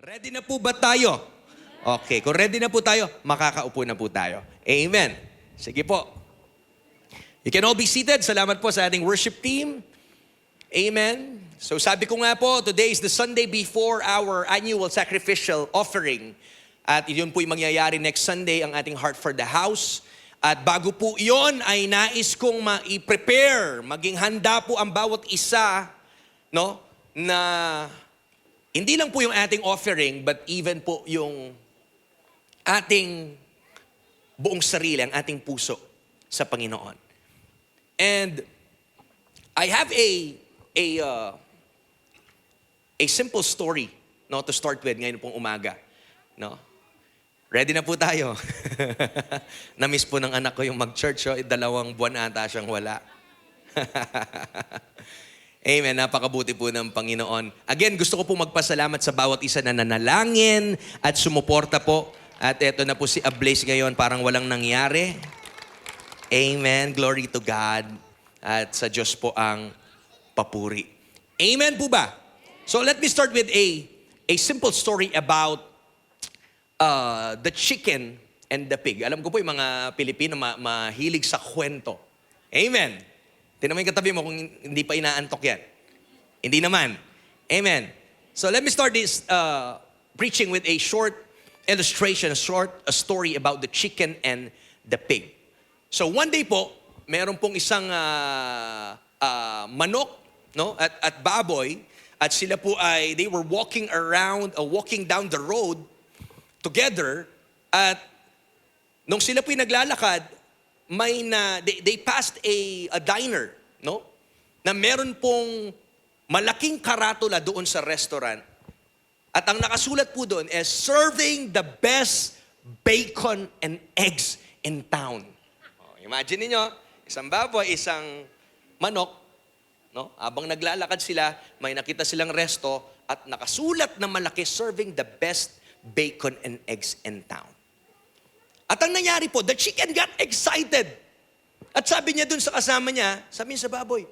Ready na po ba tayo? Okay, kung ready na po tayo, makakaupo na po tayo. Amen. Sige po. You can all be seated. Salamat po sa ating worship team. Amen. So sabi ko nga po, today is the Sunday before our annual sacrificial offering. At yun po yung mangyayari next Sunday, ang ating Heart for the House. At bago po yun, ay nais kong ma-prepare, maging handa po ang bawat isa, no, na hindi lang po yung ating offering, but even po yung ating buong sarili, ang ating puso sa Panginoon. And I have a simple story, no, to start with ngayon pong umaga, no. Ready na po tayo. Na-miss po ng anak ko yung mag-church, 2 buwan ata siyang wala. Amen. Napakabuti po ng Panginoon. Again, gusto ko po magpasalamat sa bawat isa na nanalangin at sumuporta po. At eto na po si Ablaze ngayon, parang walang nangyari. Amen. Glory to God. At sa Diyos po ang papuri. Amen po ba? So let me start with a simple story about the chicken and the pig. Alam ko po yung mga Pilipino mahilig sa kwento. Amen. Tingnan mo yung katabi mo kung hindi pa inaantok yan. Hindi naman. Amen. So let me start this preaching with a short illustration, a story about the chicken and the pig. So one day po, meron pong isang manok, no, at baboy, at sila po ay, they were walking down the road together, at nung sila po naglalakad, they passed a diner, no? Na meron pong malaking karatula doon sa restaurant. At ang nakasulat po doon is serving the best bacon and eggs in town. Oh, imagine niyo, isang baboy, isang manok, no? Habang naglalakad sila, may nakita silang resto at nakasulat na malaki, serving the best bacon and eggs in town. At ang nangyari po, the chicken got excited. At sabi niya dun sa kasama niya, sabi niya sa baboy,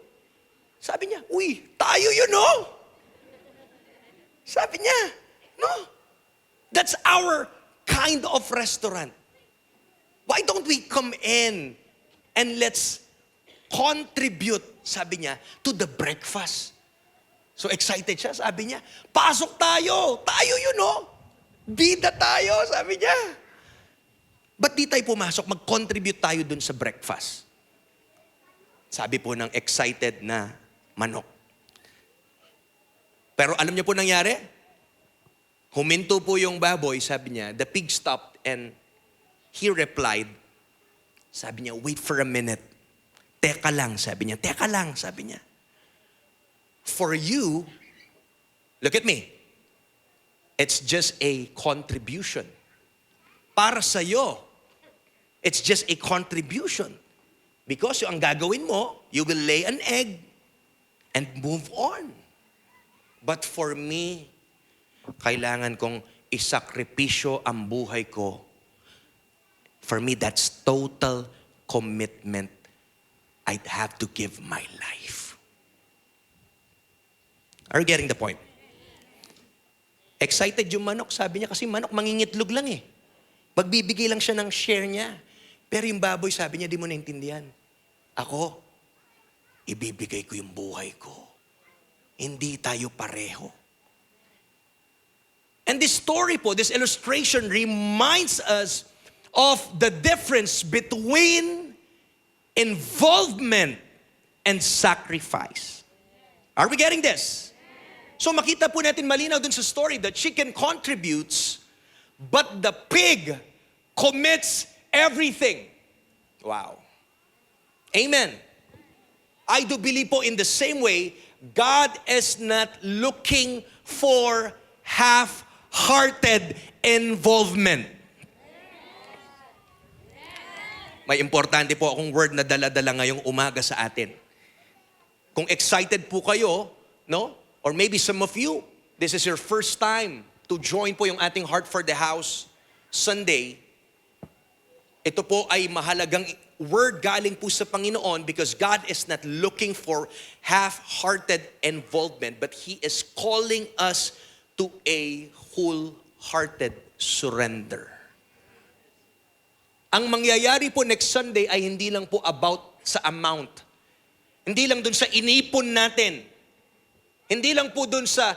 sabi niya, uy, tayo yun, no? Sabi niya, no? That's our kind of restaurant. Why don't we come in and let's contribute, sabi niya, to the breakfast? So excited siya, sabi niya, pasok tayo, tayo yun, no? Bida tayo, sabi niya. Ba't di tayo pumasok? Mag-contribute tayo dun sa breakfast. Sabi po ng excited na manok. Pero alam niyo po nangyari? Huminto po yung baboy, sabi niya, the pig stopped and he replied, sabi niya, wait for a minute. Teka lang, sabi niya. Teka lang, sabi niya. For you, look at me. It's just a contribution. Para sa'yo, it's just a contribution. Because yung ang gagawin mo, you will lay an egg and move on. But for me, kailangan kong isakripisyo ang buhay ko. For me, that's total commitment. I'd have to give my life. Are you getting the point? Excited yung manok, sabi niya, kasi manok mangingitlog lang eh. Magbibigay lang siya ng share niya. Pero yung baboy, sabi niya, di mo naintindihan. Ako, ibibigay ko yung buhay ko. Hindi tayo pareho. And this story po, this illustration reminds us of the difference between involvement and sacrifice. Are we getting this? So makita po natin malinaw dun sa story, the chicken contributes, but the pig commits everything. Wow. Amen. I do believe po in the same way, God is not looking for half-hearted involvement. May importante po akong word na dala-dala ngayong umaga sa atin. Kung excited po kayo, no? Or maybe some of you, this is your first time to join po yung ating Heart for the House Sunday. Ito po ay mahalagang word galing po sa Panginoon because God is not looking for half-hearted involvement, but He is calling us to a wholehearted surrender. Ang mangyayari po next Sunday ay hindi lang po about sa amount. Hindi lang dun sa inipon natin. Hindi lang po dun sa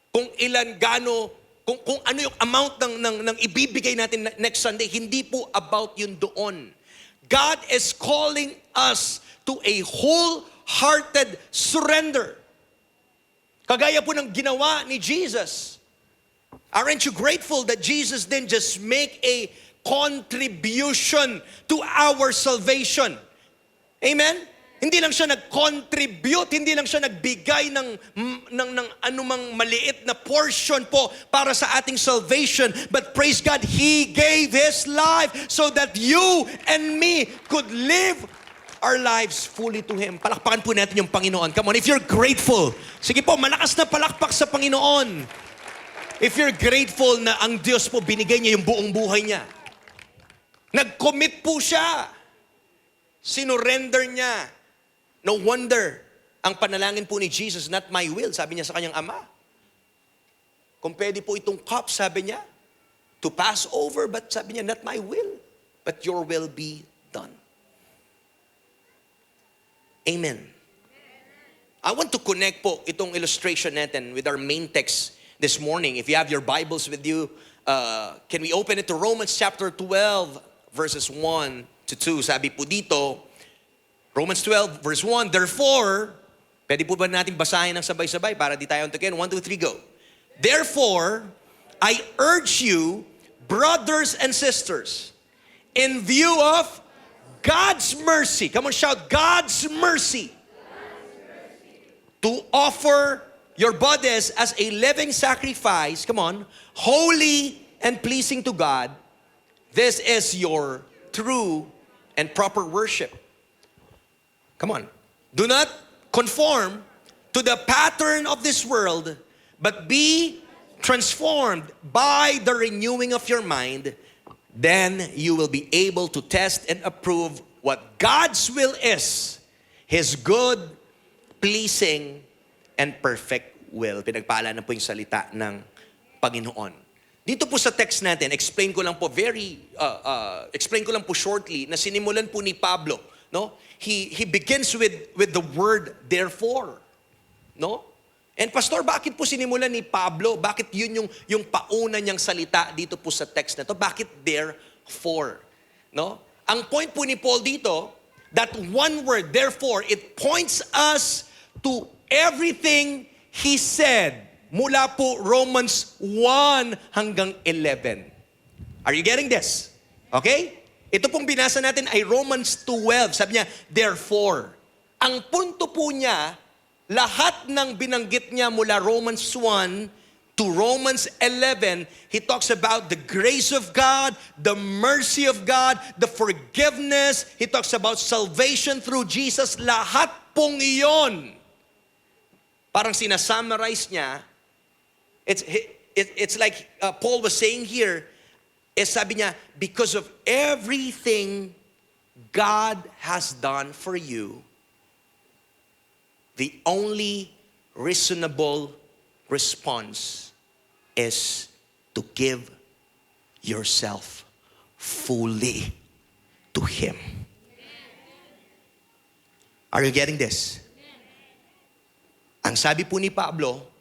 kung ilan, gaano, kung ano yung amount ng ibibigay natin next Sunday. Hindi po about yun doon. God is calling us to a wholehearted surrender. Kagaya po ng ginawa ni Jesus. Aren't you grateful that Jesus didn't just make a contribution to our salvation? Amen? Hindi lang siya nag-contribute, hindi lang siya nagbigay ng anumang maliit na portion po para sa ating salvation. But praise God, He gave His life so that you and me could live our lives fully to Him. Palakpakan po natin yung Panginoon. Come on, if you're grateful, sige po, malakas na palakpak sa Panginoon. If you're grateful na ang Diyos po, binigay niya yung buong buhay niya. Nag-commit po siya. Sinurrender niya. No wonder, ang panalangin po ni Jesus, not my will, sabi niya sa kanyang ama. Kung pwede po itong cup, sabi niya, to pass over, but sabi niya, not my will, but your will be done. Amen. I want to connect po itong illustration natin with our main text this morning. If you have your Bibles with you, can we open it to Romans chapter 12, verses 1 to 2. Sabi po dito, Romans 12, verse 1, therefore, pwede po ba natin basahin ng sabay-sabay para di tayo antukin? 1, 2, 3, go. Therefore, I urge you, brothers and sisters, in view of God's mercy, come on, shout, God's mercy, to offer your bodies as a living sacrifice, come on, holy and pleasing to God. This is your true and proper worship. Come on. Do not conform to the pattern of this world, but be transformed by the renewing of your mind. Then you will be able to test and approve what God's will is, His good, pleasing, and perfect will. Pinagpala na po yung salita ng Panginoon. Dito po sa text natin, explain ko lang po shortly na sinimulan po ni Pablo, no? He begins with the word therefore, no? And pastor, bakit po sinimulan ni Pablo? Bakit yun yung pauna niyang salita dito po sa text na to? Bakit therefore? No? Ang point po ni Paul dito, that one word, therefore, it points us to everything he said mula po Romans 1 hanggang 11. Are you getting this? Okay? Ito pong binasa natin ay Romans 12. Sabi niya, therefore. Ang punto po niya, lahat ng binanggit niya mula Romans 1 to Romans 11, he talks about the grace of God, the mercy of God, the forgiveness. He talks about salvation through Jesus. Lahat pong iyon. Parang sinasummarize niya. It's like Paul was saying here, sabi niya, because of everything God has done for you, the only reasonable response is to give yourself fully to Him. Are you getting this? Ang sabi po ni Pablo,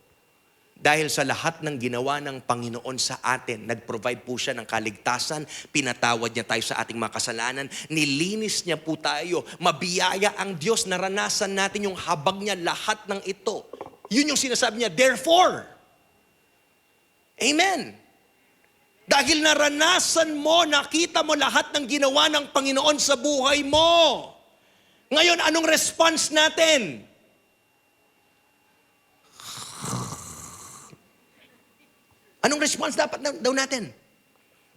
dahil sa lahat ng ginawa ng Panginoon sa atin, nag-provide po siya ng kaligtasan, pinatawad niya tayo sa ating mga kasalanan, nilinis niya po tayo, mabiyaya ang Diyos, naranasan natin yung habag niya, lahat ng ito. Yun yung sinasabi niya, therefore. Amen. Dahil naranasan mo, nakita mo lahat ng ginawa ng Panginoon sa buhay mo. Ngayon, anong response natin? Anong response dapat daw natin?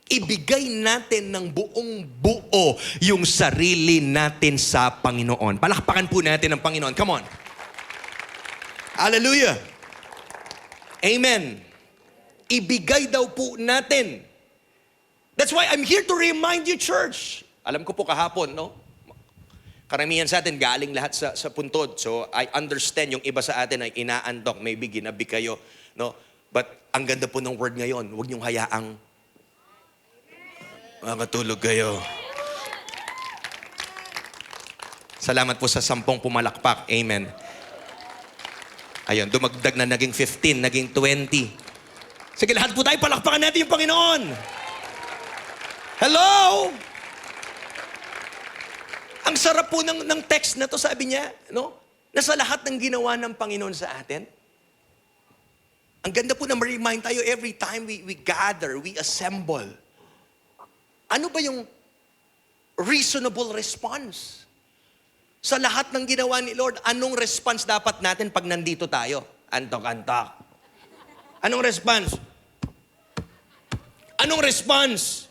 Ibigay natin ng buong buo yung sarili natin sa Panginoon. Palakpakan po natin ang Panginoon. Come on. Hallelujah. Amen. Ibigay daw po natin. That's why I'm here to remind you, church. Alam ko po kahapon, no? Karamihan sa atin galing lahat sa puntod. So I understand yung iba sa atin ay inaantok, maybe ginabi kayo, no? But ang ganda po ng word ngayon, huwag niyong hayaang makatulog kayo. Salamat po sa 10 pumalakpak. Amen. Ayun, dumagdag na naging 15, naging 20. Sige, lahat po tayo palakpakan natin yung Panginoon. Hello? Ang sarap po ng text na to, sabi niya, no? Nasa lahat ng ginawa ng Panginoon sa atin. Ang ganda po na ma-remind tayo every time we gather, we assemble. Ano ba yung reasonable response? Sa lahat ng ginawa ni Lord, anong response dapat natin pag nandito tayo? Antok-antok. Anong response? Anong response?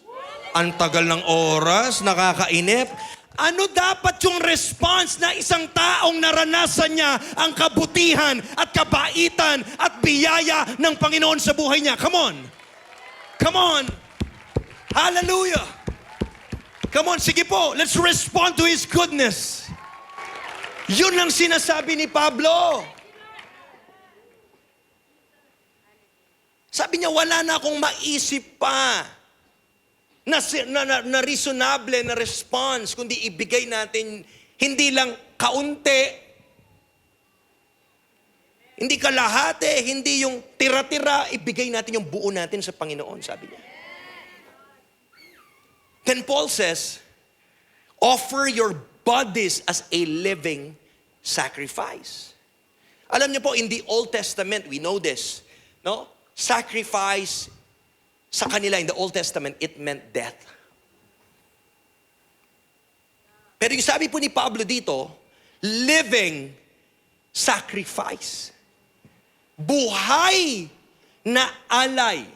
Ang tagal ng oras, nakakainip. Ano dapat yung response na isang taong naranasan niya ang kabutihan at kabaitan at biyaya ng Panginoon sa buhay niya? Come on. Come on. Hallelujah. Come on, sige po. Let's respond to His goodness. Yun ang sinasabi ni Pablo. Sabi niya, wala na akong maisip pa na reasonable na response, kundi ibigay natin hindi lang kaunti, hindi kalahati, hindi yung tira-tira, ibigay natin yung buo natin sa Panginoon, sabi niya. Then Paul says, offer your bodies as a living sacrifice. Alam niyo po, in the Old Testament, we know this, no? Sacrifice sa kanila in the Old Testament, it meant death. Pero yung sabi po ni Pablo dito, living sacrifice. Buhay na alay.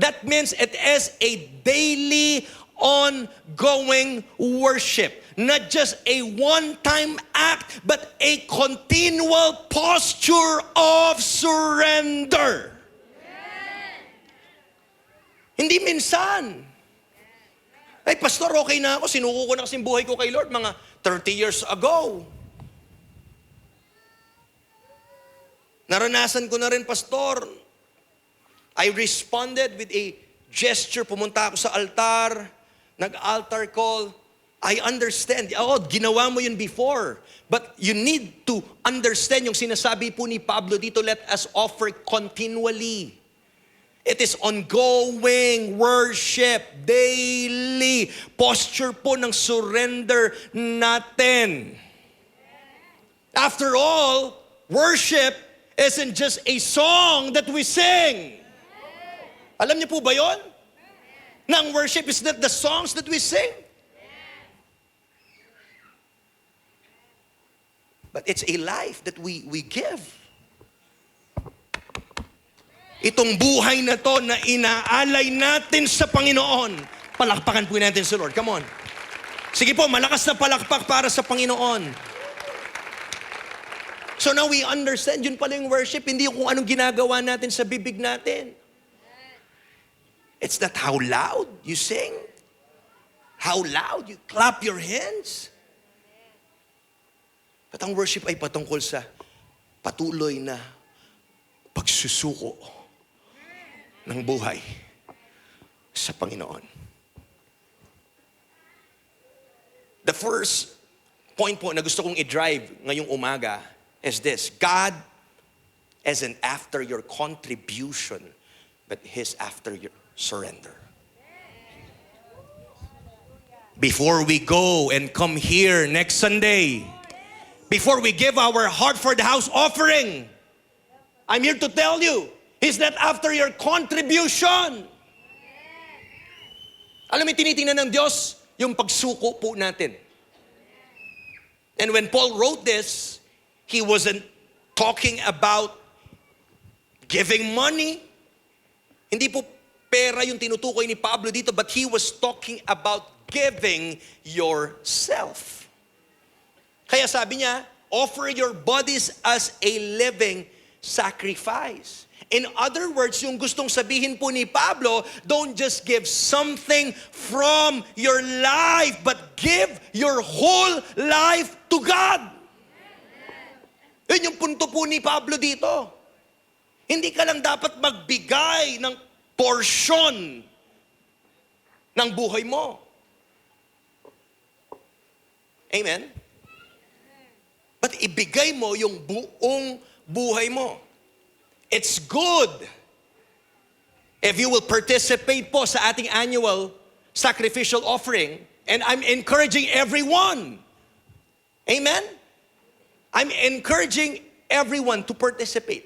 That means it is a daily, ongoing worship. Not just a one-time act, but a continual posture of surrender. Hindi minsan. Ay, pastor, okay na ako. Sinuko ko na kasing buhay ko kay Lord mga 30 years ago. Naranasan ko na rin, pastor. I responded with a gesture. Pumunta ako sa altar. Nag-altar call. I understand. Oh, ginawa mo yun before. But you need to understand yung sinasabi po ni Pablo dito, let us offer continually. It is ongoing worship, daily posture po ng surrender natin. After all, worship isn't just a song that we sing. Alam niyo po ba yon? Na ang worship is not the songs that we sing. But it's a life that we give. Itong buhay na to na inaalay natin sa Panginoon. Palakpakan po natin sa Lord. Come on. Sige po, malakas na palakpak para sa Panginoon. So now we understand, yun pala yung worship, hindi yung kung anong ginagawa natin sa bibig natin. It's not how loud you sing, how loud you clap your hands. But ang worship ay patungkol sa patuloy na pagsusuko ng buhay sa Panginoon. The first point po na gusto kong i-drive ngayong umaga is this: God isn't after your contribution, but He's after your surrender. Before we go and come here next Sunday, before we give our heart for the house offering, I'm here to tell you, He's not after your contribution. Alam mo, tinitingnan ng Diyos yung pagsuko po natin. And when Paul wrote this, he wasn't talking about giving money. Hindi po pera yung tinutukoy ni Pablo dito, but he was talking about giving yourself. Kaya sabi niya, offer your bodies as a living sacrifice. In other words, yung gustong sabihin po ni Pablo, don't just give something from your life, but give your whole life to God. Yun yung punto po ni Pablo dito. Hindi ka lang dapat magbigay ng porsyon ng buhay mo. Amen? But ibigay mo yung buong buhay mo. It's good if you will participate po sa ating annual sacrificial offering. And I'm encouraging everyone. Amen? I'm encouraging everyone to participate.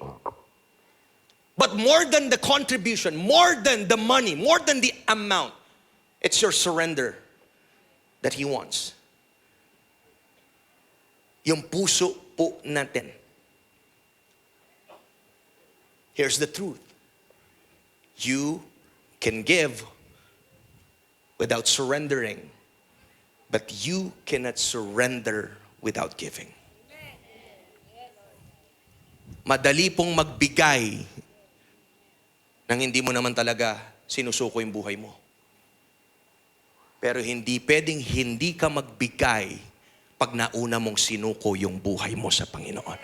But more than the contribution, more than the money, more than the amount, it's your surrender that He wants. Yung puso po natin. Here's the truth. You can give without surrendering, but you cannot surrender without giving. Madali pong magbigay nang hindi mo naman talaga sinusuko yung buhay mo. Pero hindi pwedeng hindi ka magbigay pag nauna mong sinuko yung buhay mo sa Panginoon.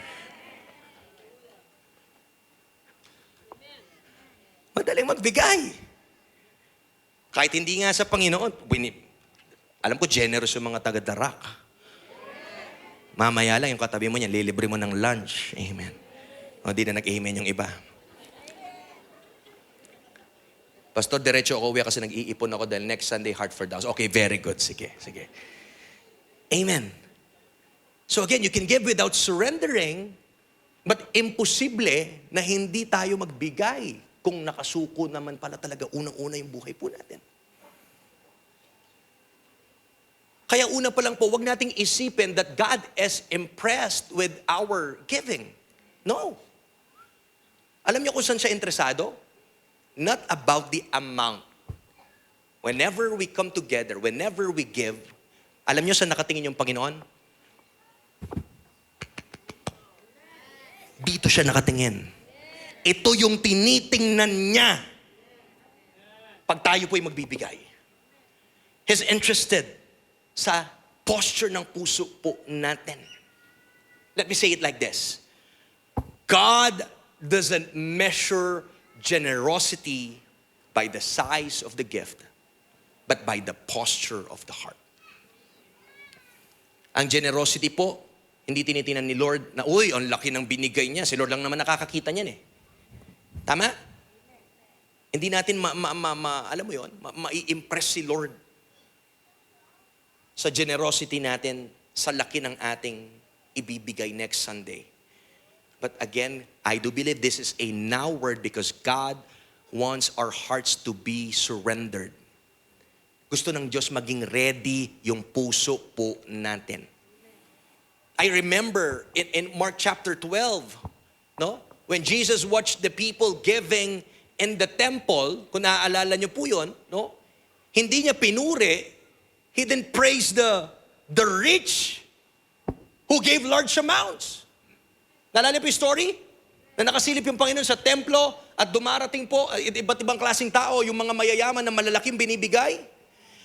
Madaling magbigay. Kahit hindi nga sa Panginoon, alam ko generous yung mga taga-darak. Mamaya lang yung katabi mo niyan, lilibre mo ng lunch. Amen. O di na nag-amen yung iba. Pastor, diretso ako uwi kasi nag-iipon ako dahil next Sunday, Heart for Dogs. Okay, very good. Sige. Amen. So again, you can give without surrendering, but imposible na hindi tayo magbigay kung nakasuko naman pala talaga unang-una yung buhay po natin. Kaya una pa lang po, wag nating isipin that God is impressed with our giving. No. Alam niyo kung saan siya interesado? Not about the amount. Whenever we come together, whenever we give, alam niyo saan nakatingin yung Panginoon? Dito siya nakatingin. Ito yung tinitingnan niya pag tayo po'y magbibigay. He's interested sa posture ng puso po natin. Let me say it like this. God doesn't measure generosity by the size of the gift, but by the posture of the heart. Ang generosity po, hindi tinitingnan ni Lord na, uy, ang laki ng binigay niya. Si Lord lang naman nakakakita niyan eh. Tama? Hindi natin alam mo yun, mai-impress si Lord sa generosity natin, sa laki ng ating ibibigay next Sunday. But again, I do believe this is a now word because God wants our hearts to be surrendered. Gusto ng Diyos maging ready yung puso po natin. I remember in Mark chapter 12, no? When Jesus watched the people giving in the temple, kung naaalala niyo po yun, no? Hindi niya pinuri, He didn't praise the rich who gave large amounts. Naalala niyo po yung story? Na nakasilip yung Panginoon sa templo at dumarating po iba't ibang klaseng tao, yung mga mayayaman na malalaking binibigay.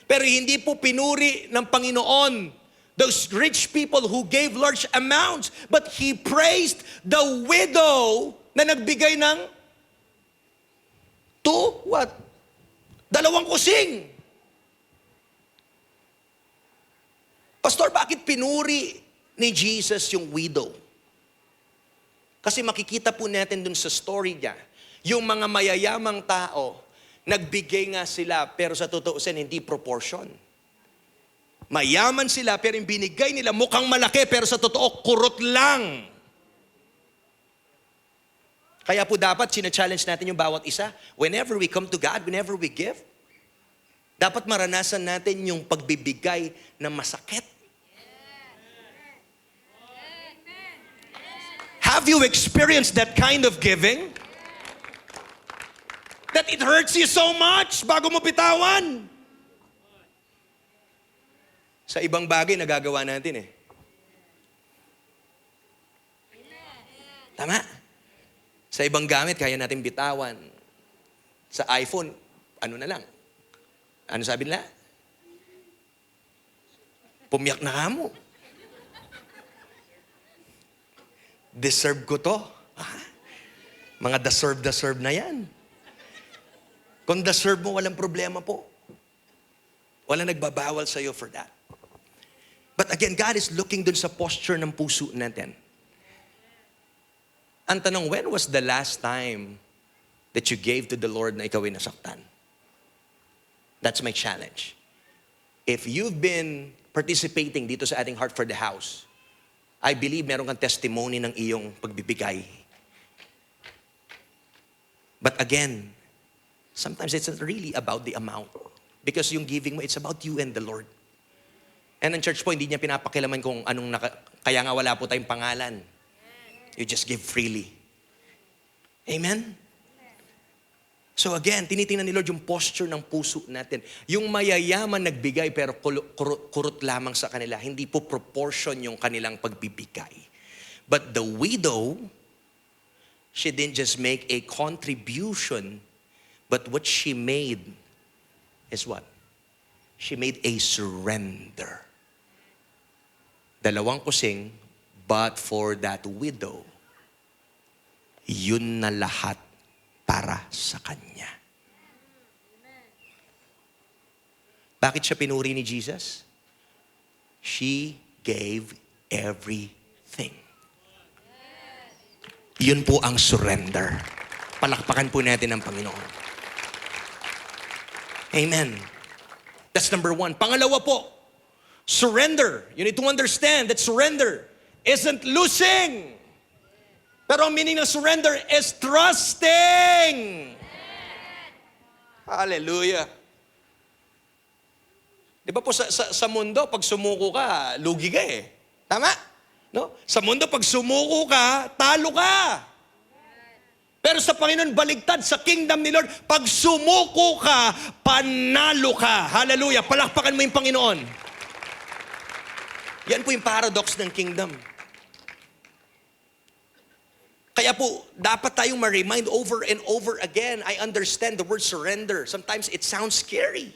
Pero hindi po pinuri ng Panginoon those rich people who gave large amounts, but He praised the widow na nagbigay ng dalawang kusing. Pastor, bakit pinuri ni Jesus yung widow? Kasi makikita po natin dun sa story niya, yung mga mayayamang tao, nagbigay nga sila, pero sa totoosin, hindi proportion. Mayaman sila, pero yung binigay nila mukhang malaki, pero sa totoo, kurot lang. Kaya po dapat, sina-challenge natin yung bawat isa. Whenever we come to God, whenever we give, dapat maranasan natin yung pagbibigay na masakit. Have you experienced that kind of giving? That it hurts you so much bago mo bitawan? Sa ibang bagay, nagagawa natin eh. Tama? Sa ibang gamit, kaya natin bitawan. Sa iPhone, ano na lang? Ano sabi nila? Pumiyak na ka mo. Deserve ko to. Mga deserve na yan. Kung deserve mo, walang problema po. Walang nagbabawal sa'yo for that. But again, God is looking dun sa posture ng puso natin. Ang tanong, when was the last time that you gave to the Lord na ikaw ay nasaktan? That's my challenge. If you've been participating dito sa ating Heart for the House, I believe meron kang testimony ng iyong pagbibigay. But again, sometimes it's not really about the amount. Because yung giving mo, it's about you and the Lord. And ang church po, hindi niya pinapakilaman kung kaya nga wala po tayong pangalan. You just give freely. Amen? So again, tinitingnan ni Lord yung posture ng puso natin. Yung mayayaman nagbigay pero kurot lamang sa kanila. Hindi po proportion yung kanilang pagbibigay. But the widow, she didn't just make a contribution, but what she made is what? She made a surrender. Dalawang kusing, but for that widow, yun na lahat para sa kanya. Bakit siya pinuri ni Jesus? She gave everything. Yun po ang surrender. Palakpakan po natin ang Panginoon. Amen. That's number one. Pangalawa po, surrender. You need to understand that surrender isn't losing. Pero ang meaning ng surrender is trusting. Hallelujah. Di ba po sa mundo, pag sumuko ka, lugi ka eh. Tama? No? Sa mundo, pag sumuko ka, talo ka. Pero sa Panginoon, baligtad. Sa kingdom ni Lord, pag sumuko ka, panalo ka. Hallelujah. Palakpakan mo yung Panginoon. Yan po yung paradox ng kingdom. Kaya po, dapat tayong ma-remind over and over again. I understand the word surrender. Sometimes it sounds scary.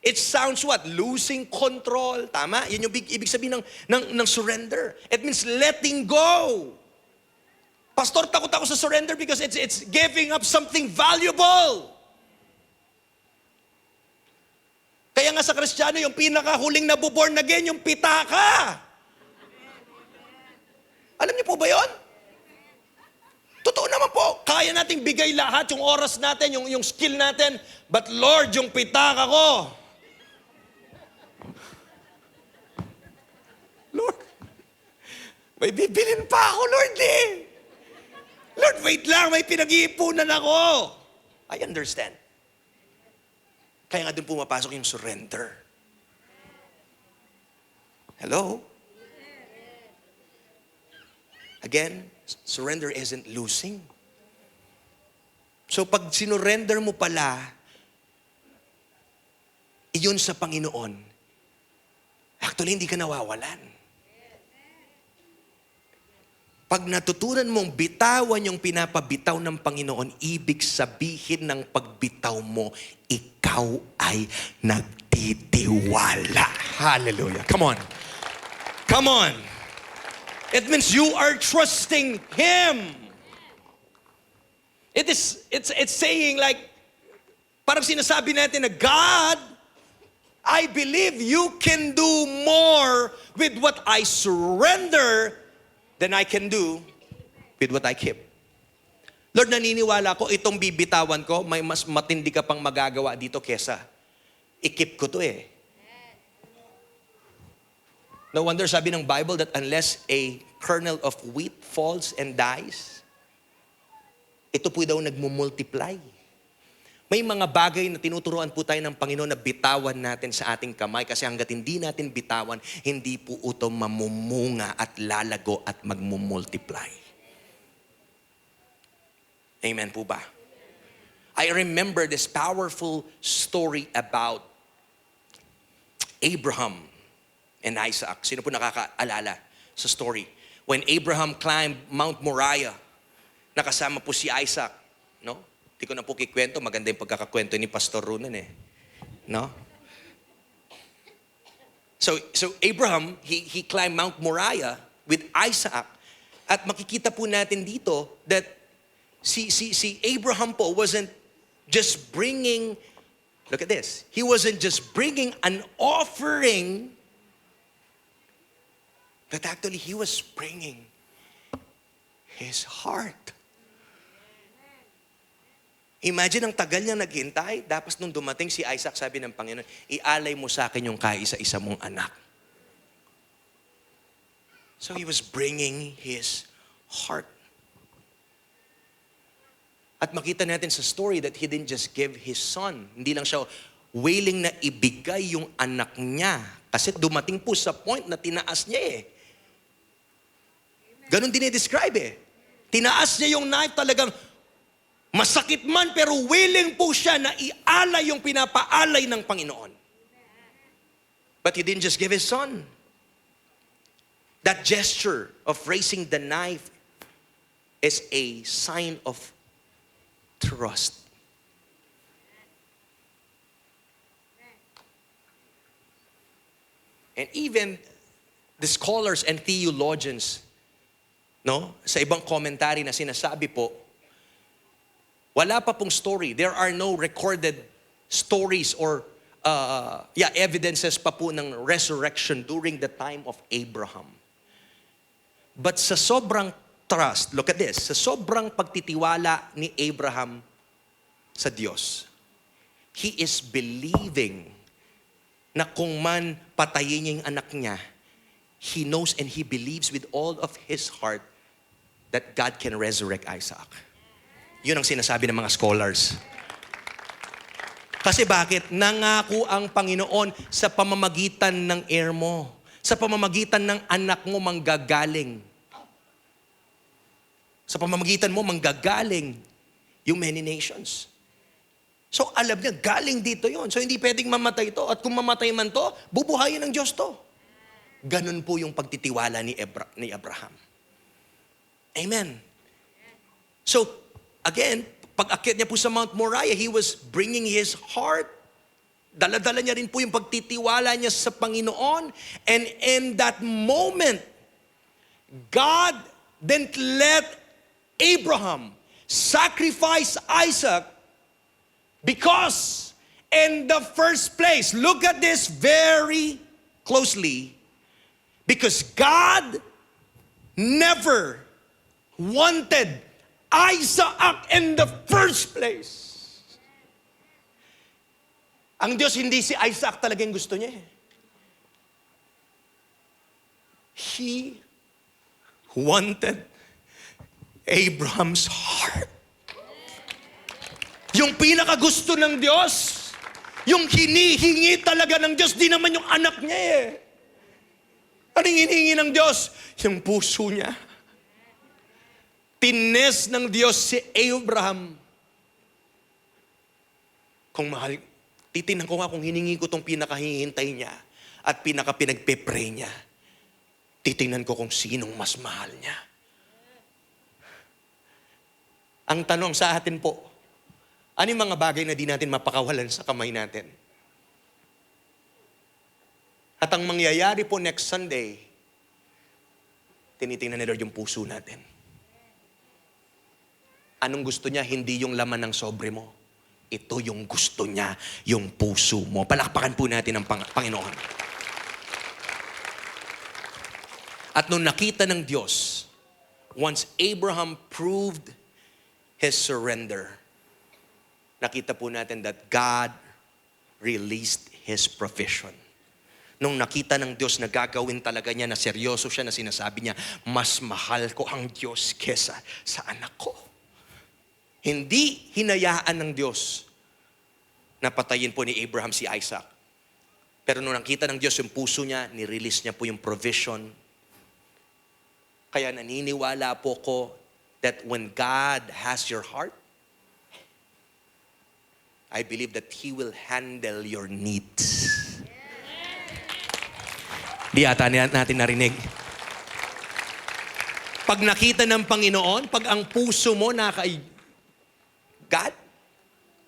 It sounds what? Losing control. Tama? Yun yung ibig sabihin ng surrender. It means letting go. Pastor, takot ako sa surrender because it's giving up something valuable. Kaya nga sa Kristiyano, yung pinakahuling nabuborn again, yung pitaka. Alam niyo po ba yun? Totoo naman po. Kaya nating bigay lahat, yung oras natin, yung skill natin. But Lord, yung pitaka ko. Lord, may bibilin pa ako, Lord eh. Lord, wait lang, may pinag-iipunan ako. I understand. Kaya nga dun pumapasok yung surrender. Hello? Again, surrender isn't losing. So pag sinurrender mo pala, iyon sa Panginoon, actually hindi ka nawawalan. Pag natutunan mong bitawan yung pinapabitaw ng Panginoon, ibig sabihin ng pagbitaw mo, ikaw ay nagtitiwala. Hallelujah. Come on. Come on. It means you are trusting Him. It's saying like, parang sinasabi natin na, God, I believe you can do more with what I surrender than I can do with what I keep. Lord, naniniwala ko, itong bibitawan ko, may mas matindi ka pang magagawa dito kesa i-keep ko to eh. No wonder sabi ng Bible that unless a kernel of wheat falls and dies, ito po daw nagmumultiply. May mga bagay na tinuturuan po tayo ng Panginoon na bitawan natin sa ating kamay kasi hanggat hindi natin bitawan, hindi po ito mamumunga at lalago at magmumultiply. Amen po ba? I remember this powerful story about Abraham and Isaac. Sino po nakakaalala sa story? When Abraham climbed Mount Moriah, nakasama po si Isaac, no? Di ko na po kikwento, maganda yung pagkakakwento ni Pastor Runan eh. No? So Abraham, he climbed Mount Moriah with Isaac at makikita po natin dito that si Abraham po wasn't just bringing, look at this, he wasn't just bringing an offering, but actually he was bringing his heart. Imagine ang tagal niya naghintay, tapos nung dumating si Isaac, sabi ng Panginoon, ialay mo sa akin yung kaisa-isa mong anak. So he was bringing his heart. At makita natin sa story that he didn't just give his son. Hindi lang siya willing na ibigay yung anak niya. Kasi dumating po sa point na tinaas niya eh. Ganon din i-describe eh. Tinaas niya yung knife, talagang masakit man pero willing po siya na ialay yung pinapaalay ng Panginoon. But he didn't just give his son. That gesture of raising the knife is a sign of trust. And even the scholars and theologians, no, sa ibang commentary na sinasabi po, wala pa pong story. There are no recorded stories or evidences pa po ng resurrection during the time of Abraham. But sa sobrang trust, look at this, sa sobrang pagtitiwala ni Abraham sa Diyos, he is believing na kung man patayin niya yung anak niya, he knows and he believes with all of his heart that God can resurrect Isaac. Yun ang sinasabi ng mga scholars. Kasi bakit? Nangako ang Panginoon sa pamamagitan ng heir mo, sa pamamagitan ng anak mo manggagaling. Sa pamamagitan mo manggagaling yung many nations. So alam niya, galing dito yon. So hindi pwedeng mamatay to. At kung mamatay man to, bubuhayin ng Diyos to. Ganun po yung pagtitiwala ni Abraham. Amen. So, again, pag-akyat niya po sa Mount Moriah, he was bringing his heart. Dala-dala niya rin po yung pagtitiwala niya sa Panginoon. And in that moment, God didn't let Abraham sacrifice Isaac because in the first place, look at this very closely, because God never wanted Isaac in the first place. Ang Diyos, hindi si Isaac talaga yung gusto niya. He wanted Abraham's heart. Yung pinakagusto ng Diyos, yung hinihingi talaga ng Diyos, di naman yung anak niya eh. Anong hinihingi ng Diyos? Yung puso niya. Tines ng Diyos si Abraham. Kung mahal, titingnan ko nga kung hiningi ko itong pinakahihintay niya at pinakapinagpe-pray niya. Titingnan ko kung sinong mas mahal niya. Ang tanong sa atin po, ano yung mga bagay na di natin mapakawalan sa kamay natin? At ang mangyayari po next Sunday, tinitingnan ni Lord yung puso natin. Anong gusto niya? Hindi yung laman ng sobre mo. Ito yung gusto niya, yung puso mo. Palakpakan po natin ang Panginoon. At nung nakita ng Diyos, once Abraham proved his surrender, nakita po natin that God released His provision. Nung nakita ng Diyos na gagawin talaga niya, na seryoso siya, na sinasabi niya, mas mahal ko ang Diyos kesa sa anak ko. Hindi hinayaan ng Diyos na patayin po ni Abraham si Isaac. Pero nung nakita ng Diyos yung puso niya, nirelease niya po yung provision. Kaya naniniwala po ko that when God has your heart, I believe that He will handle your needs. Di ata natin narinig. Pag nakita ng Panginoon, pag ang puso mo kay God,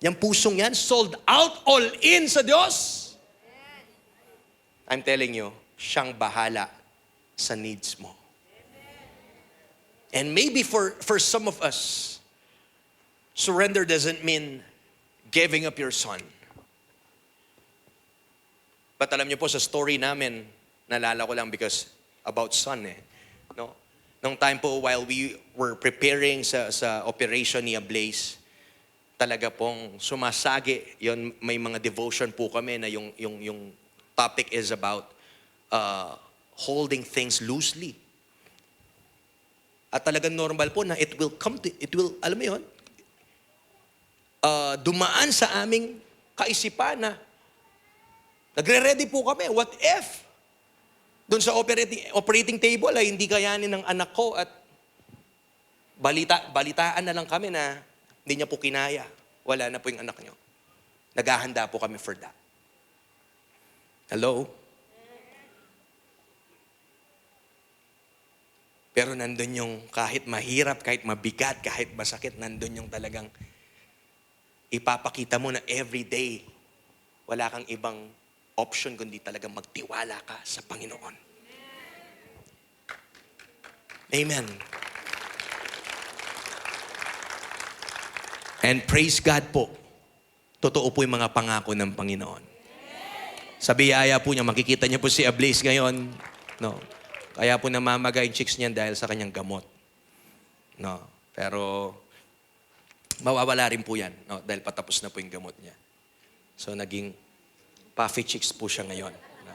yung pusong yan, sold out, all in sa Diyos, I'm telling you, siyang bahala sa needs mo. And maybe for some of us, surrender doesn't mean giving up your son. But alam niyo po, sa story namin, naalala ko lang because about son no? Nung time po, while we were preparing sa operation ni Blaze, talaga pong sumasagi. Yon, may mga devotion po kami na yung topic is about holding things loosely. At talagang normal po na it will, alam mo yun, dumaan sa aming kaisipan na nagre-ready po kami. What if? Doon sa operating table ay hindi kayanin ng anak ko at balitaan na lang kami na hindi niya po kinaya. Wala na po yung anak niyo. Naghahanda po kami for that. Hello? Pero nandun yung kahit mahirap, kahit mabigat, kahit masakit, nandun yung talagang ipapakita mo na everyday wala kang ibang option kundi talagang magtiwala ka sa Panginoon. Amen. And praise God po. Totoo po yung mga pangako ng Panginoon. Sa biyaya po niya, makikita niyo po si Blaze ngayon. No. Kaya po namamaga yung chicks niya dahil sa kanyang gamot. No. Pero mawawala rin po yan, no, dahil patapos na po yung gamot niya. So naging puffy chicks po siya ngayon. No.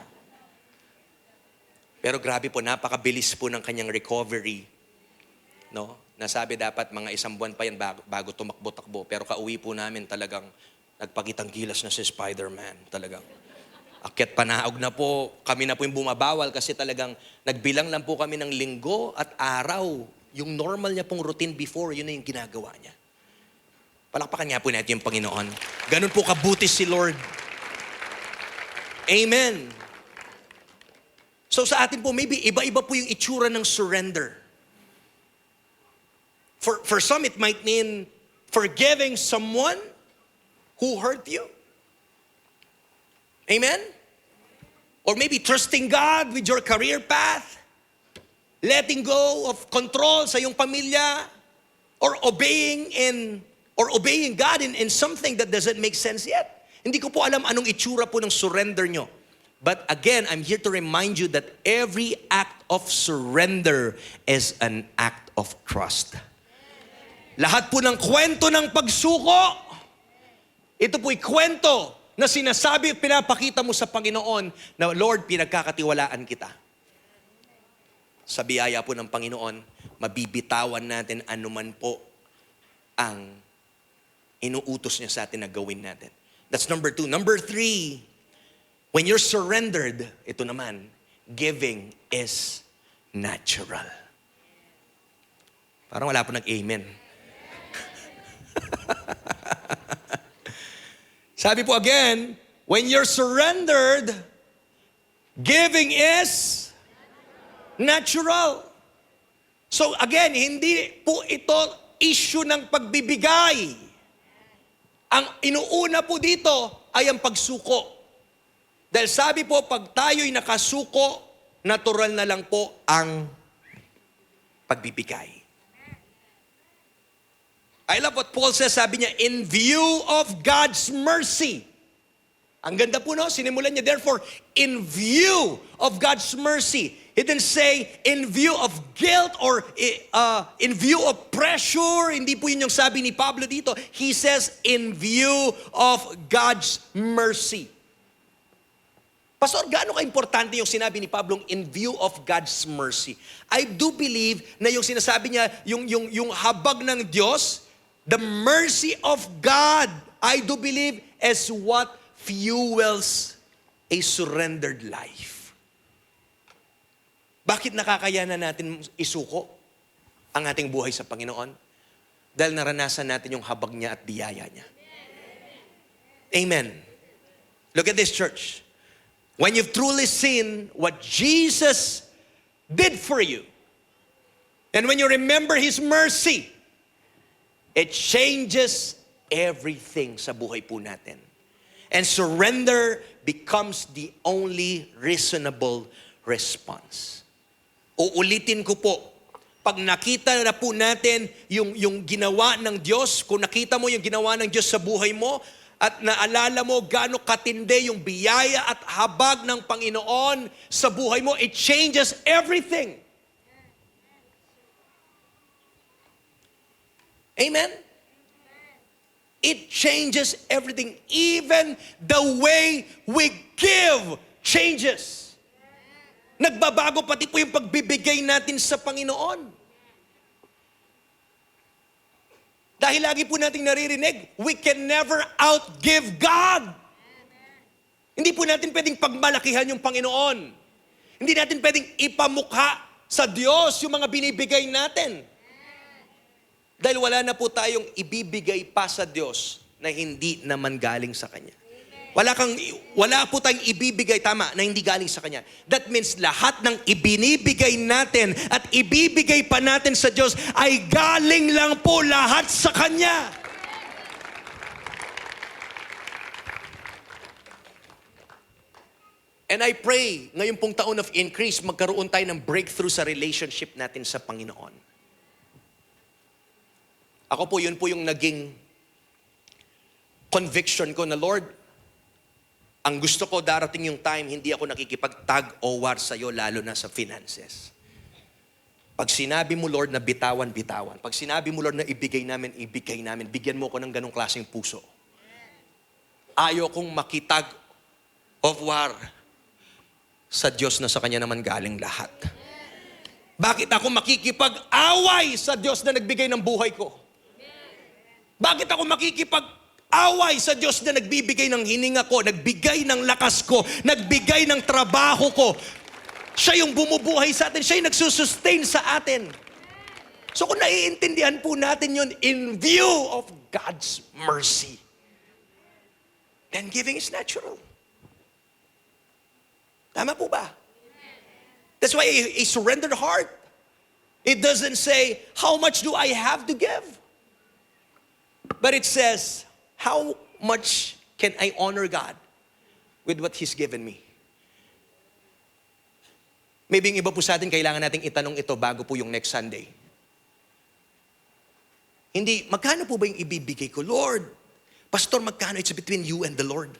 Pero grabe po, napakabilis po ng kanyang recovery. No? Nasabi dapat mga 1 buwan pa yan bago tumakbo-takbo. Pero kauwi po namin talagang nagpakitang gilas na si Spider-Man. Talagang akyat panaog na po. Kami na po yung bumabawal kasi talagang nagbilang lang po kami ng linggo at araw. Yung normal niya pong routine before, yun na yung ginagawa niya. Palakpakan nga po natin yung Panginoon. Ganun po kabuti si Lord. Amen. So sa atin po, maybe iba-iba po yung itsura ng surrender. For some, it might mean forgiving someone who hurt you. Amen? Or maybe trusting God with your career path, letting go of control sa iyong pamilya, or obeying God in something that doesn't make sense yet. Hindi ko po alam anong itsura po ng surrender nyo. But again, I'm here to remind you that every act of surrender is an act of trust. Lahat po ng kwento ng pagsuko, ito po'y kwento na sinasabi at pinapakita mo sa Panginoon na, Lord, pinagkakatiwalaan kita. Sa biyaya po ng Panginoon, mabibitawan natin anuman po ang inuutos niya sa atin na gawin natin. That's number 2. Number 3, when you're surrendered, ito naman, giving is natural. Parang wala po nag-amen. Sabi po again, when you're surrendered, giving is natural. So again, hindi po ito issue ng pagbibigay. Ang inuuna po dito ay ang pagsuko. Dahil sabi po, pag tayo'y nakasuko, natural na lang po ang pagbibigay. I love what Paul says, sabi niya, in view of God's mercy. Ang ganda po, no? Sinimulan niya, therefore, in view of God's mercy. He didn't say, in view of guilt or in view of pressure. Hindi po yun yung sabi ni Pablo dito. He says, in view of God's mercy. Pastor, gaano ka-importante yung sinabi ni Pablo in view of God's mercy? I do believe na yung sinasabi niya, yung habag ng Diyos, the mercy of God, I do believe, is what fuels a surrendered life. Bakit nakakayanan natin isuko ang ating buhay sa Panginoon? Dahil naranasan natin yung habag niya at biyaya niya. Amen. Look at this, church. When you've truly seen what Jesus did for you, and when you remember His mercy, it changes everything sa buhay po natin. And surrender becomes the only reasonable response. Uulitin ko po, pag nakita na po natin yung ginawa ng Diyos, kung nakita mo yung ginawa ng Diyos sa buhay mo, at naalala mo gaano katindi yung biyaya at habag ng Panginoon sa buhay mo, it changes everything. Amen? It changes everything. Even the way we give changes. Nagbabago pati po yung pagbibigay natin sa Panginoon. Dahil lagi po nating naririnig, we can never outgive God. Hindi po natin pwedeng pagmalakihan yung Panginoon. Hindi natin pwedeng ipamukha sa Diyos yung mga binibigay natin. Dahil wala na po tayong ibibigay pa sa Diyos na hindi naman galing sa Kanya. Wala po tayong ibibigay, tama, na hindi galing sa Kanya. That means lahat ng ibinibigay natin at ibibigay pa natin sa Diyos ay galing lang po lahat sa Kanya. And I pray, ngayong pong taon of increase, magkaroon tayo ng breakthrough sa relationship natin sa Panginoon. Ako po, yun po yung naging conviction ko na, Lord, ang gusto ko darating yung time, hindi ako nakikipag-tag o war sa'yo, lalo na sa finances. Pag sinabi mo, Lord, na bitawan. Pag sinabi mo, Lord, na ibigay namin. Bigyan mo ko ng ganong klaseng puso. Ayaw kong makitag of war sa Diyos na sa Kanya naman galing lahat. Bakit ako makikipag-away sa Diyos na nagbigay ng buhay ko? Bakit ako makikipag-away sa Diyos na nagbibigay ng hininga ko, nagbigay ng lakas ko, nagbigay ng trabaho ko? Siya yung bumubuhay sa atin, siya yung nagsusustain sa atin. So kung naiintindihan po natin yun in view of God's mercy, then giving is natural. Tama po ba? That's why a surrendered heart, it doesn't say, how much do I have to give? But it says, how much can I honor God with what He's given me? Maybe yung iba po sa atin, kailangan nating itanong ito bago po yung next Sunday. Hindi, magkano po ba yung ibibigay ko? Lord, Pastor, magkano? It's between you and the Lord.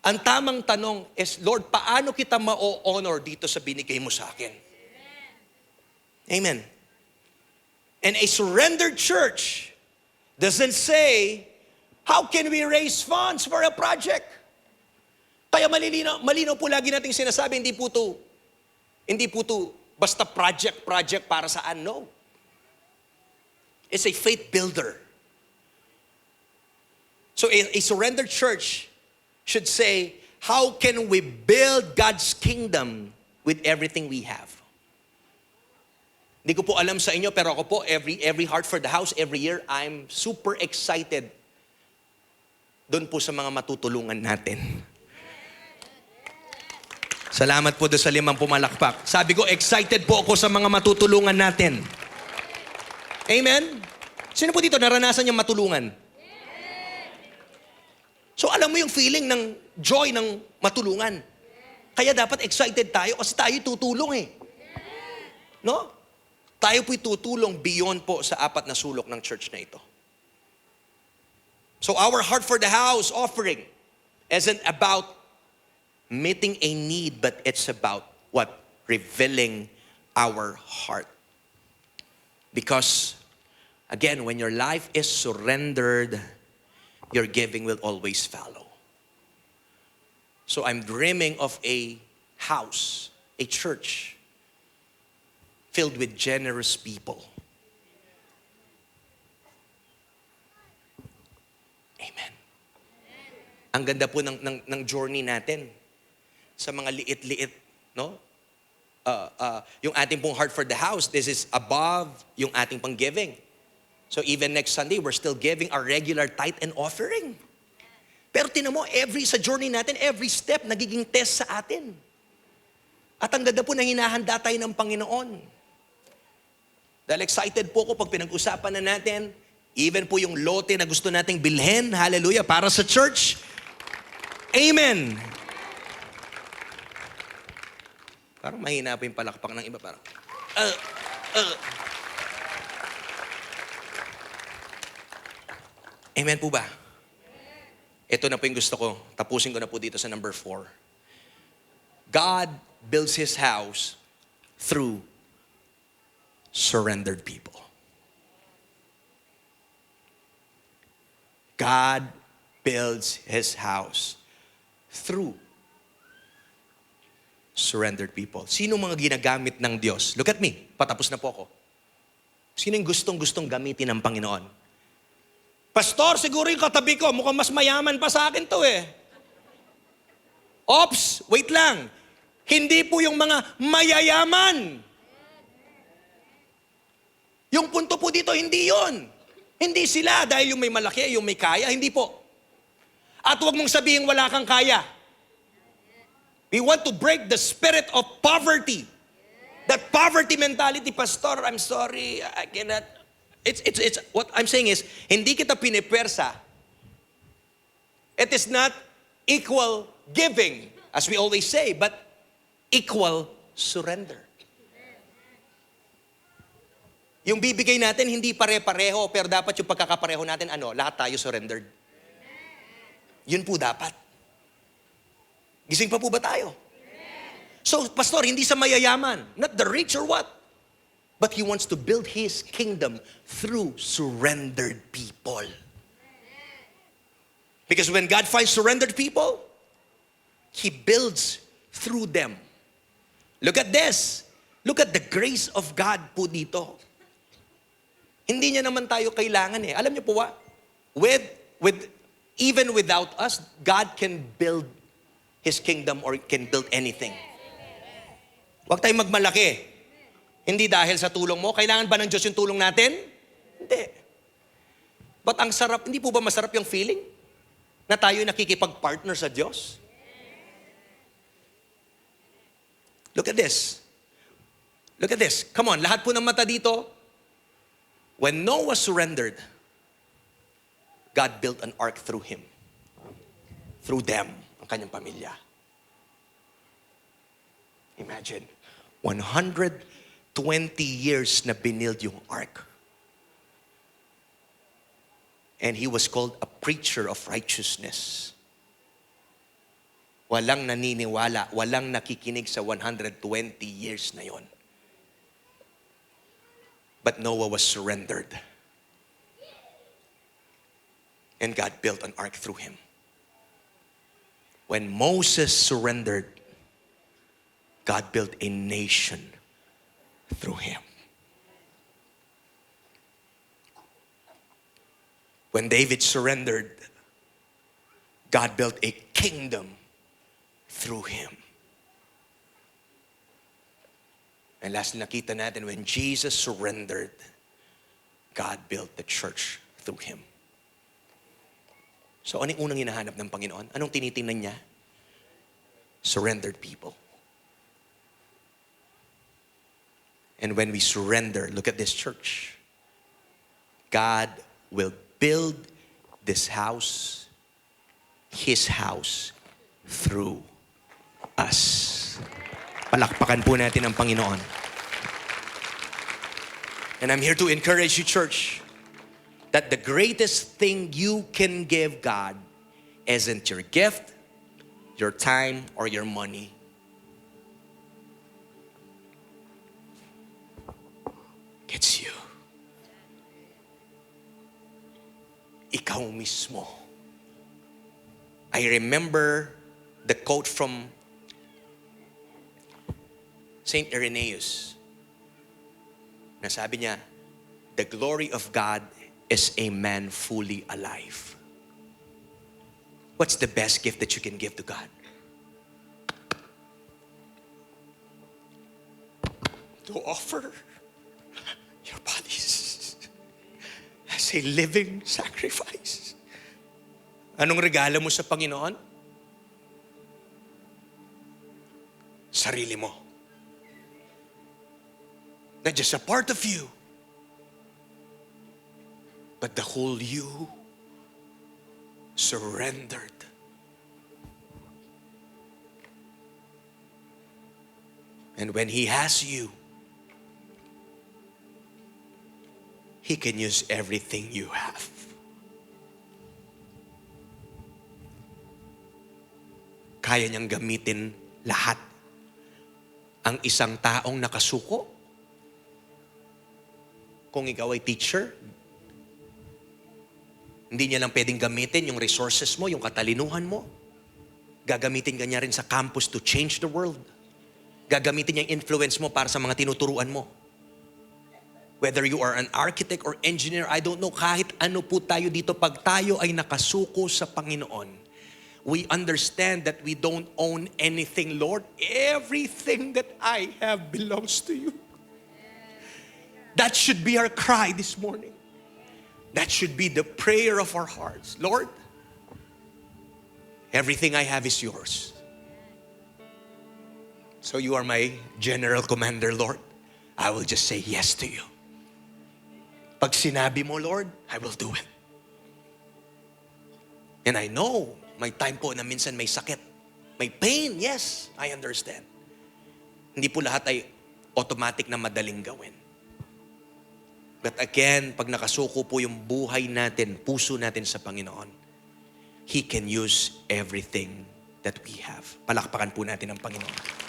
Ang tamang tanong is, Lord, paano kita ma-honor dito sa binigay mo sa akin? Amen. And a surrendered church doesn't say, how can we raise funds for a project? Kaya malinaw po lagi nating sinasabi, hindi po to basta project para saan, no. It's a faith builder. So a surrendered church should say, how can we build God's kingdom with everything we have? Hindi ko po alam sa inyo, pero ako po, every Heart for the House, every year, I'm super excited doon po sa mga matutulungan natin. Salamat po doon sa 5 pumalakpak. Sabi ko, excited po ako sa mga matutulungan natin. Amen? Sino po dito naranasan niyang matulungan? So alam mo yung feeling ng joy ng matulungan. Kaya dapat excited tayo kasi tayo tutulong eh. No? Tayo po'y tutulong beyond po sa 4 na sulok ng church na ito. So our Heart for the House offering isn't about meeting a need, but it's about what? Revealing our heart. Because, again, when your life is surrendered, your giving will always follow. So I'm dreaming of a house, a church, filled with generous people. Amen. Ang ganda po ng journey natin sa mga liit-liit, no? Yung ating pong Heart for the House, this is above yung ating pang giving. So even next Sunday, we're still giving our regular tithe and offering. Pero tinan mo, sa journey natin, every step nagiging test sa atin. At ang ganda po na hinahanda tayo ng Panginoon. Dahil excited po ako pag pinag-usapan na natin, even po yung lote na gusto nating bilhin, hallelujah, para sa church. Amen. Parang mahina po yung palakpak ng iba. Parang, Amen po ba? Ito na po yung gusto ko. Tapusin ko na po dito sa number 4. God builds His house through surrendered people. God builds His house through surrendered people. Sino mga ginagamit ng Diyos? Look at me. Patapos na po ako. Sino yung gustong-gustong gamitin ng Panginoon? Pastor, siguro yung katabi ko, mukhang mas mayaman pa sa akin to eh. Ops, wait lang. Hindi po yung mga mayayaman. Yung punto po dito, hindi yon. Hindi sila dahil yung may malaki, yung may kaya, hindi po. At huwag mong sabihin wala kang kaya. We want to break the spirit of poverty. That poverty mentality, Pastor, I'm sorry, I cannot. It's what I'm saying is, hindi kita pinipwersa. It is not equal giving, as we always say, but equal surrender. Yung bibigay natin, hindi pare-pareho, pero dapat yung pagkakapareho natin, lahat tayo surrendered. Yun po dapat. Gising pa po ba tayo? So, Pastor, hindi sa mayayaman, not the rich or what? But He wants to build His kingdom through surrendered people. Because when God finds surrendered people, He builds through them. Look at this. Look at the grace of God po dito. Hindi niya naman tayo kailangan eh. Alam niyo po ba? Even without us, God can build His kingdom or can build anything. Huwag tayong magmalaki. Hindi dahil sa tulong mo. Kailangan ba ng Diyos yung tulong natin? Hindi. But ang sarap, hindi po ba masarap yung feeling? Na tayo nakikipag-partner sa Diyos? Look at this. Look at this. Come on, lahat po ng mata dito. When Noah surrendered, God built an ark through him. Through them, ang kanyang pamilya. Imagine, 120 years na binild yung ark. And he was called a preacher of righteousness. Walang naniniwala, walang nakikinig sa 120 years na yon. But Noah was surrendered. And God built an ark through him. When Moses surrendered, God built a nation through him. When David surrendered, God built a kingdom through him. And lastly, nakita natin, when Jesus surrendered, God built the church through him. So, anong unang hinahanap ng Panginoon? Anong tinitingnan niya? Surrendered people. And when we surrender, look at this church. God will build this house, His house, through us. Palakpakan po natin ang Panginoon. And I'm here to encourage you, church, that the greatest thing you can give God isn't your gift, your time, or your money. It's you. Ikaw mismo. I remember the quote from Saint Irenaeus. Na sabi niya, the glory of God is a man fully alive. What's the best gift that you can give to God? To offer your bodies as a living sacrifice. Anong regalo mo sa Panginoon? Sarili mo. Not just a part of you, but the whole you surrendered. And when He has you, He can use everything you have. Kaya niyang gamitin lahat. Ang isang taong nakasuko, kung ikaw ay teacher, hindi niya lang pwedeng gamitin yung resources mo, yung katalinuhan mo. Gagamitin ka niya rin sa campus to change the world. Gagamitin niya yung influence mo para sa mga tinuturuan mo. Whether you are an architect or engineer, I don't know, kahit ano po tayo dito, pag tayo ay nakasuko sa Panginoon, we understand that we don't own anything, Lord. Everything that I have belongs to you. That should be our cry this morning. That should be the prayer of our hearts. Lord, everything I have is yours. So you are my general commander, Lord. I will just say yes to you. Pag sinabi mo, Lord, I will do it. And I know, may time po na minsan may sakit. May pain, yes, I understand. Hindi po lahat ay automatic na madaling gawin. But again, pag nakasuko po yung buhay natin, puso natin sa Panginoon, He can use everything that we have. Palakpakan po natin ang Panginoon.